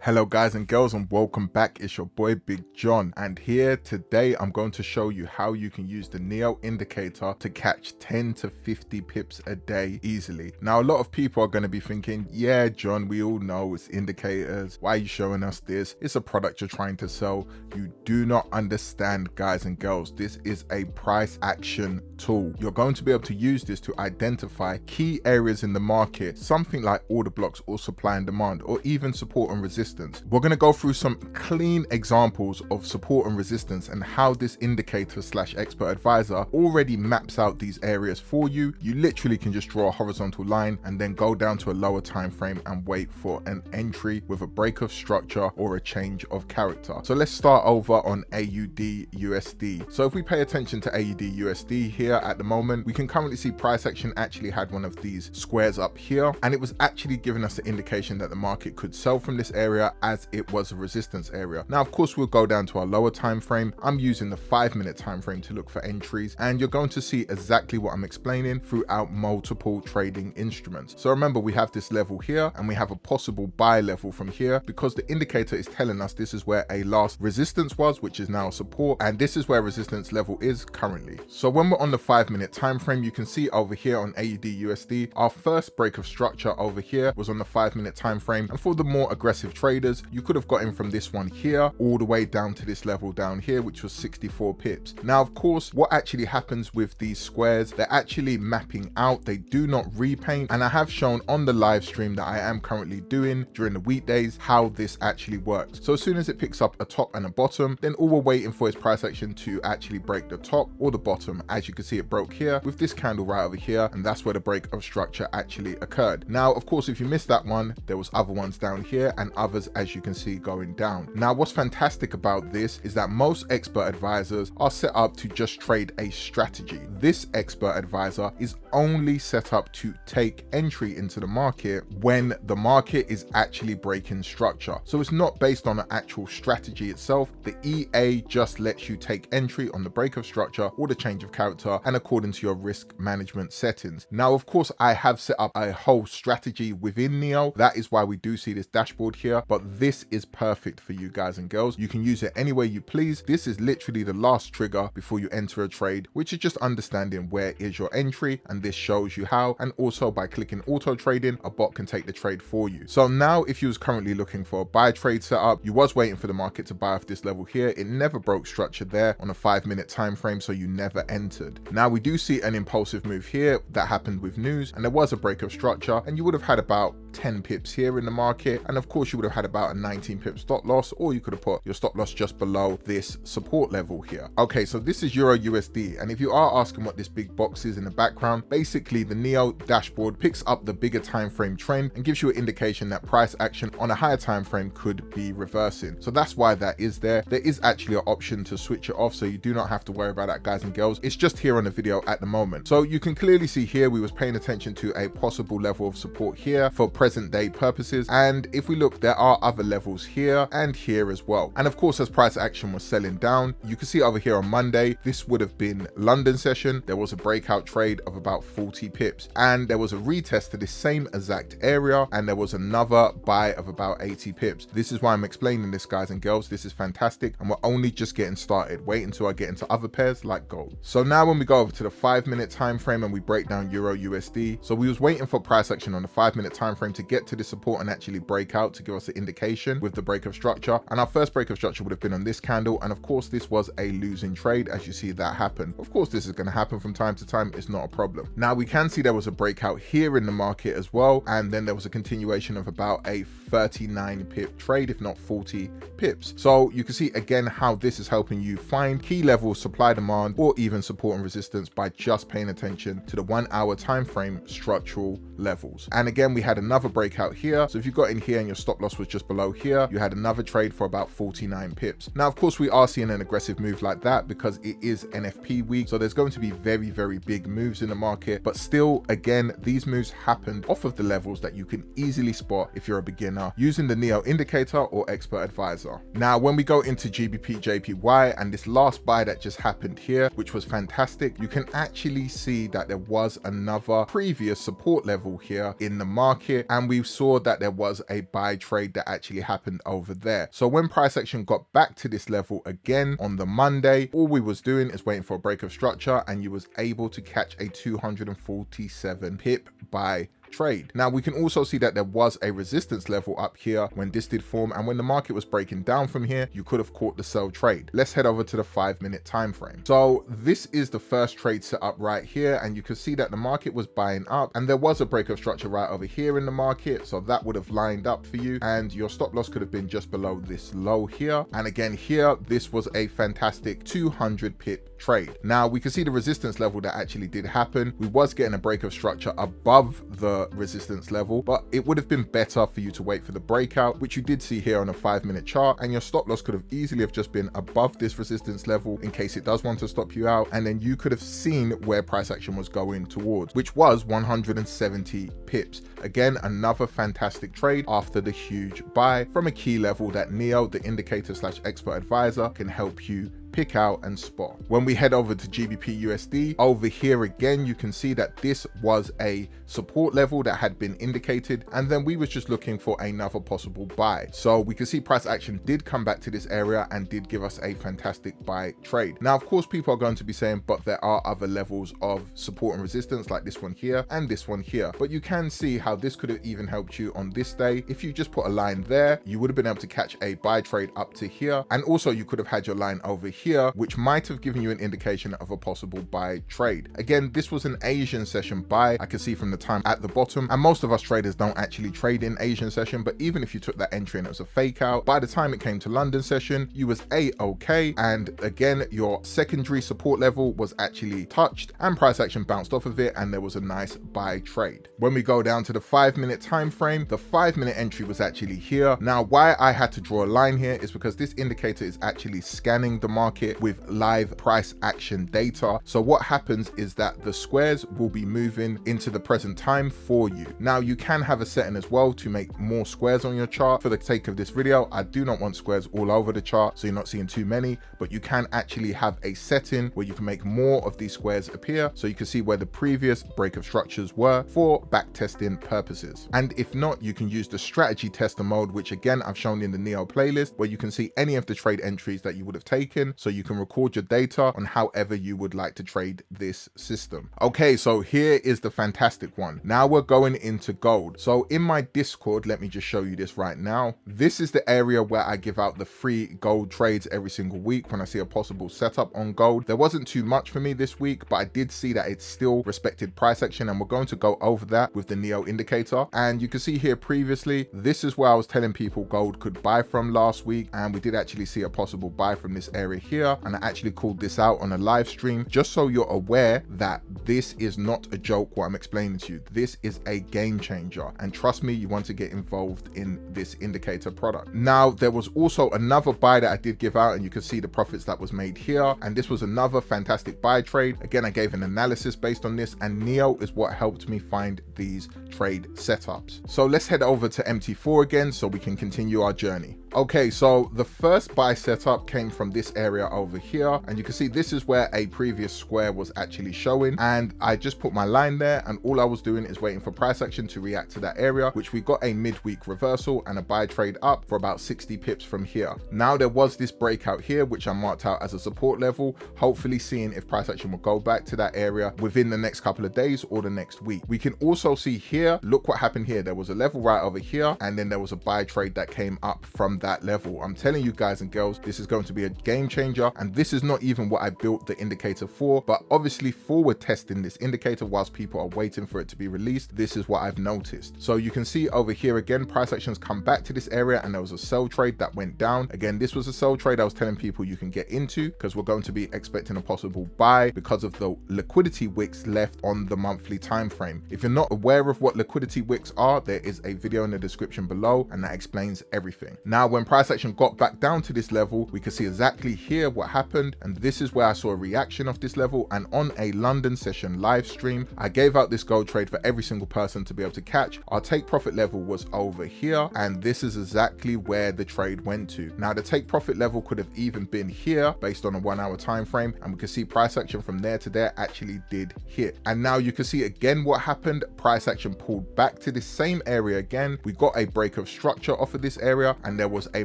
Hello guys and girls and welcome back. It's your boy Big John, and here today I'm going to show you how you can use the Neo indicator to catch 10 to 50 pips a day easily. Now a lot of people are going to be thinking, yeah John, we all know it's indicators, why are you showing us this? It's a product you're trying to sell. You do not understand, guys and girls. This is a price action tool. You're going to be able to use this to identify key areas in the market, something like order blocks or supply and demand, or even support and resistance. We're going to go through some clean examples of support and resistance and how this indicator / expert advisor already maps out these areas for you. You literally can just draw a horizontal line and then go down to a lower time frame and wait for an entry with a break of structure or a change of character. So let's start over on AUD USD. So if we pay attention to AUD USD here at the moment, we can currently see price action actually had one of these squares up here, and it was actually giving us the indication that the market could sell from this area as it was a resistance area. Now of course we'll go down to our lower time frame. I'm using the 5-minute time frame to look for entries, and you're going to see exactly what I'm explaining throughout multiple trading instruments. So remember, we have this level here and we have a possible buy level from here because the indicator is telling us this is where a last resistance was, which is now support, and this is where resistance level is currently. So when we're on the 5-minute time frame, you can see over here on AUD USD, our first break of structure over here was on the 5-minute time frame, and for the more aggressive traders, you could have gotten from this one here all the way down to this level down here, which was 64 pips. Now of course, what actually happens with these squares, they're actually mapping out, they do not repaint, and I have shown on the live stream that I am currently doing during the weekdays how this actually works. So as soon as it picks up a top and a bottom, then all we're waiting for is price action to actually break the top or the bottom. As you can see, it broke here with this candle right over here, and that's where the break of structure actually occurred. Now of course, if you missed that one, there was other ones down here and others, as you can see, going down. Now what's fantastic about this is that most expert advisors are set up to just trade a strategy. This expert advisor is only set up to take entry into the market when the market is actually breaking structure. So it's not based on an actual strategy itself. The EA just lets you take entry on the break of structure or the change of character and according to your risk management settings. Now of course, I have set up a whole strategy within Neo. That is why we do see this dashboard here, but this is perfect for you guys and girls. You can use it any way you please. This is literally the last trigger before you enter a trade, which is just understanding where is your entry, and this shows you how. And also by clicking auto trading, a bot can take the trade for you. So now if you was currently looking for a buy trade setup, you was waiting for the market to buy off this level here, it never broke structure there on a 5-minute time frame, so you never entered. Now we do see an impulsive move here that happened with news, and there was a break of structure, and you would have had about 10 pips here in the market, and of course you would have had about a 19 pip stop loss, or you could have put your stop loss just below this support level here. Okay, so this is Euro USD, and if you are asking what this big box is in the background, basically the Neo dashboard picks up the bigger time frame trend and gives you an indication that price action on a higher time frame could be reversing. So that's why that is there. There is actually an option to switch it off, so you do not have to worry about that, guys and girls. It's just here on the video at the moment. So you can clearly see here we was paying attention to a possible level of support here for present day purposes, and if we look, there are other levels here and here as well. And of course, as price action was selling down, you can see over here on Monday, this would have been London session. There was a breakout trade of about 40 pips, and there was a retest to this same exact area, and there was another buy of about 80 pips. This is why I'm explaining this, guys and girls. This is fantastic, and we're only just getting started. Wait until I get into other pairs like gold. So now when we go over to the 5-minute time frame and we break down Euro USD, so we was waiting for price action on the 5-minute time frame to get to the support and actually break out to give us an indication with the break of structure, and our first break of structure would have been on this candle, and of course this was a losing trade. As you see, that happen. Of course this is going to happen from time to time, it's not a problem. Now we can see there was a breakout here in the market as well, and then there was a continuation of about a 39 pip trade, if not 40 pips. So you can see again how this is helping you find key levels, supply demand, or even support and resistance by just paying attention to the 1-hour time frame structural levels. And again, we had another breakout here. So if you got in here and your stop loss was just below here, you had another trade for about 49 pips. Now of course we are seeing an aggressive move like that because it is NFP week, so there's going to be very, very big moves in the market, but still, again, these moves happened off of the levels that you can easily spot if you're a beginner using the Neo indicator or expert advisor. Now when we go into GBP JPY and this last buy that just happened here, which was fantastic, you can actually see that there was another previous support level here in the market, and we saw that there was a buy trade that actually happened over there. So when price action got back to this level again on the Monday, all we was doing is waiting for a break of structure, and you was able to catch a 247 pip buy trade. Now we can also see that there was a resistance level up here when this did form, and when the market was breaking down from here, you could have caught the sell trade. Let's head over to the 5-minute time frame. So this is the first trade set up right here, and you can see that the market was buying up, and there was a break of structure right over here in the market, so that would have lined up for you, and your stop loss could have been just below this low here. And again here, this was a fantastic 200 pip trade. Now we can see the resistance level that actually did happen. We was getting a break of structure above the resistance level, but it would have been better for you to wait for the breakout, which you did see here on a 5-minute chart, and your stop loss could have easily have just been above this resistance level in case it does want to stop you out, and then you could have seen where price action was going towards, which was 170 pips. Again, another fantastic trade after the huge buy from a key level that Neo, the indicator / expert advisor, can help you pick out and spot. When we head over to GBP USD, over here again, you can see that this was a support level that had been indicated, and then we was just looking for another possible buy. So we can see price action did come back to this area and did give us a fantastic buy trade. Now, of course, people are going to be saying, but there are other levels of support and resistance like this one here and this one here. But you can see how this could have even helped you on this day. If you just put a line there, you would have been able to catch a buy trade up to here. And also you could have had your line over here, which might have given you an indication of a possible buy trade. Again, this was an Asian session buy. I can see from the time at the bottom, and most of us traders don't actually trade in Asian session, but even if you took that entry and it was a fake out, by the time it came to London session, you was a-okay. And again, your secondary support level was actually touched, and price action bounced off of it, and there was a nice buy trade. When we go down to the 5-minute time frame, the 5-minute entry was actually here. Now, why I had to draw a line here is because this indicator is actually scanning the market with live price action data. So what happens is that the squares will be moving into the present time for you. Now you can have a setting as well to make more squares on your chart. For the sake of this video, I do not want squares all over the chart, so you're not seeing too many, but you can actually have a setting where you can make more of these squares appear, so you can see where the previous break of structures were for back testing purposes. And if not, you can use the strategy tester mode, which again I've shown in the Neo playlist, where you can see any of the trade entries that you would have taken, so you can record your data on however you would like to trade this system. Okay, so here is the fantastic one. Now we're going into gold. So in my Discord, let me just show you this right now. This is the area where I give out the free gold trades every single week when I see a possible setup on gold. There wasn't too much for me this week, but I did see that it still respected price action, and we're going to go over that with the Neo indicator. And you can see here previously, this is where I was telling people gold could buy from last week, and we did actually see a possible buy from this area here, and I actually called this out on a live stream just so you're aware that this is not a joke what I'm explaining to you. This is a game changer, and trust me, you want to get involved in this indicator product. Now there was also another buy that I did give out, and you can see the profits that was made here, and this was another fantastic buy trade. Again, I gave an analysis based on this, and Neo is what helped me find these trade setups. So let's head over to MT4 again so we can continue our journey. Okay, so the first buy setup came from this area over here, and you can see this is where a previous square was actually showing, and I just put my line there, and all I was doing is waiting for price action to react to that area, which we got a midweek reversal and a buy trade up for about 60 pips from here. Now there was this breakout here, which I marked out as a support level, hopefully seeing if price action will go back to that area within the next couple of days or the next week. We can also see here, look what happened here. There was a level right over here, and then there was a buy trade that came up from that level. I'm telling you guys and girls, this is going to be a game changer, and this is not even what I built the indicator for, but obviously forward testing this indicator whilst people are waiting for it to be released, this is what I've noticed. So you can see over here again, price actions come back to this area, and there was a sell trade that went down. Again, this was a sell trade I was telling people you can get into, because we're going to be expecting a possible buy because of the liquidity wicks left on the monthly time frame. If you're not aware of what liquidity wicks are, there is a video in the description below, and that explains everything. Now when price action got back down to this level, we can see exactly here here what happened, and this is where I saw a reaction of this level. And on a London session live stream, I gave out this gold trade for every single person to be able to catch. Our take profit level was over here, and this is exactly where the trade went to. Now the take profit level could have even been here based on a 1 hour time frame, and we can see price action from there to there actually did hit. And now you can see again what happened. Price action pulled back to the same area again. We got a break of structure off of this area, and there was a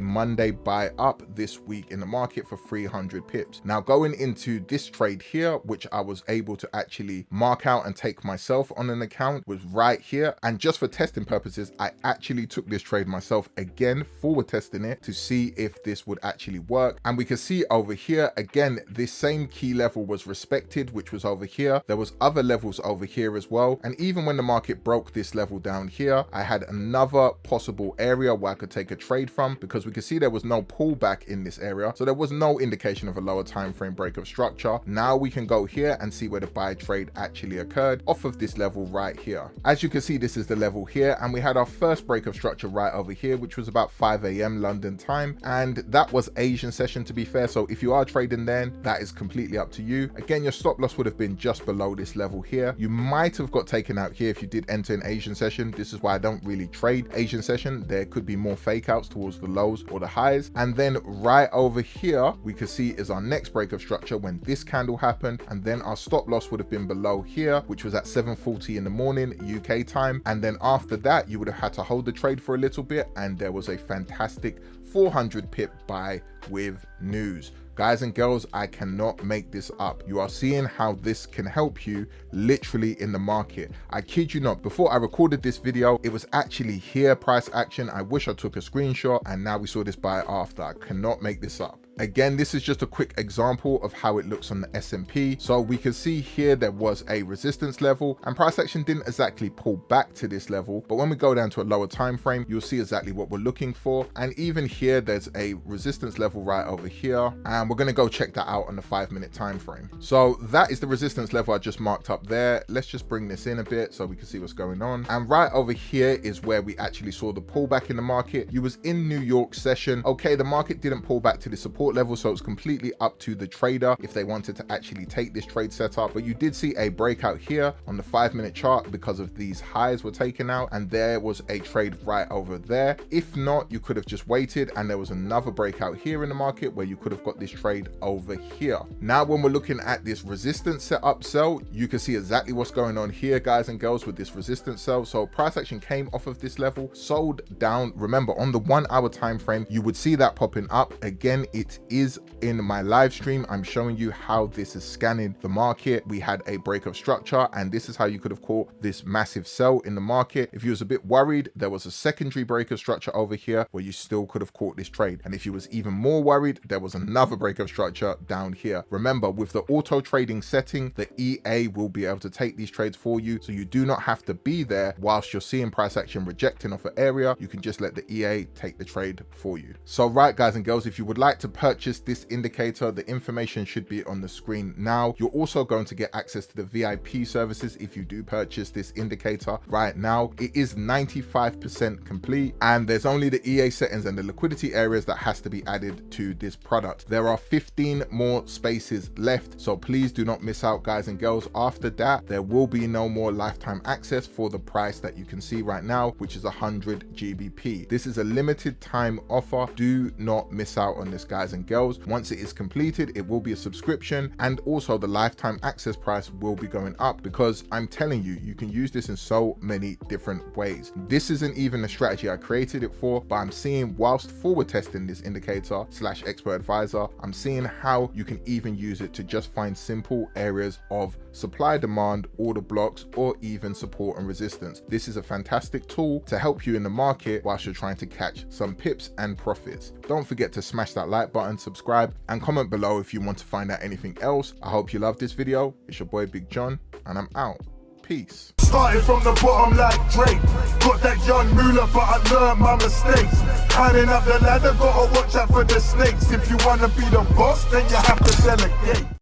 Monday buy up this week in the market for 300 pips. Now going into this trade here, which I was able to actually mark out and take myself on an account, was right here. And just for testing purposes, I actually took this trade myself again, forward testing it to see if this would actually work. And we can see over here again, this same key level was respected, which was over here. There was other levels over here as well. And even when the market broke this level down here, I had another possible area where I could take a trade from, because we could see there was no pullback in this area. So there was no indication of a lower time frame break of structure. Now we can go here and see where the buy trade actually occurred off of this level right here. As you can see, this is the level here, and we had our first break of structure right over here, which was about 5 AM London time, and that was Asian session, to be fair. So if you are trading then, that is completely up to you. Again, your stop loss would have been just below this level here. You might have got taken out here if you did enter an Asian session. This is why I don't really trade Asian session. There could be more fake outs towards the lows or the highs. And then right over here, we can see is our next break of structure when this candle happened, and then our stop loss would have been below here, which was at 7:40 in the morning UK time. And then after that, you would have had to hold the trade for a little bit, and there was a fantastic 400 pip buy with news. Guys and girls, I cannot make this up. You are seeing how this can help you literally in the market. I kid you not, before I recorded this video, it was actually here price action. I wish I took a screenshot, and now we saw this buy after. I cannot make this up. Again, this is just a quick example of how it looks on the S&P. So we can see here there was a resistance level, and price action didn't exactly pull back to this level, but when we go down to a lower time frame, you'll see exactly what we're looking for. And even here, there's a resistance level right over here, and we're going to go check that out on the 5-minute time frame. So that is the resistance level I just marked up there. Let's just bring this in a bit so we can see what's going on. And right over here is where we actually saw the pullback in the market. You was in New York session. Okay, the market didn't pull back to the support level, so it's completely up to the trader if they wanted to actually take this trade setup. But you did see a breakout here on the 5-minute chart because of these highs were taken out, and there was a trade right over there. If not, you could have just waited, and there was another breakout here in the market where you could have got this trade over here. Now when we're looking at this resistance setup sell, you can see exactly what's going on here, guys and girls, with this resistance sell. So price action came off of this level, sold down. Remember, on the 1 hour time frame, you would see that popping up. Again, it is in my live stream. I'm showing you how this is scanning the market. We had a break of structure, and this is how you could have caught this massive sell in the market. If you was a bit worried, there was a secondary break of structure over here where you still could have caught this trade. And if you was even more worried, there was another break of structure down here. Remember, with the auto trading setting, the EA will be able to take these trades for you, so you do not have to be there whilst you're seeing price action rejecting off an area. You can just let the EA take the trade for you. So right, guys and girls, if you would like to purchase this indicator, the information should be on the screen now. You're also going to get access to the VIP services if you do purchase this indicator right now. It is 95% complete, and there's only the EA settings and the liquidity areas that has to be added to this product. There are 15 more spaces left, so please do not miss out, guys and girls. After that, there will be no more lifetime access for the price that you can see right now, which is 100 GBP. This is a limited time offer. Do not miss out on this, guys and girls. Once it is completed, it will be a subscription, and also the lifetime access price will be going up, because I'm telling you, you can use this in so many different ways. This isn't even a strategy I created it for, but I'm seeing, whilst forward testing this indicator / expert advisor, I'm seeing how you can even use it to just find simple areas of supply, demand, order blocks, or even support and resistance. This is a fantastic tool to help you in the market whilst you're trying to catch some pips and profits. Don't forget to smash that like button, subscribe, and comment below if you want to find out anything else. I hope you love this video. It's your boy Big John, and I'm out. Peace. Started from the bottom like Drake. Got that young moolah, but I learned my mistakes. Climbing up the ladder, gotta watch out for the snakes. If you wanna be the boss, then you have to delegate.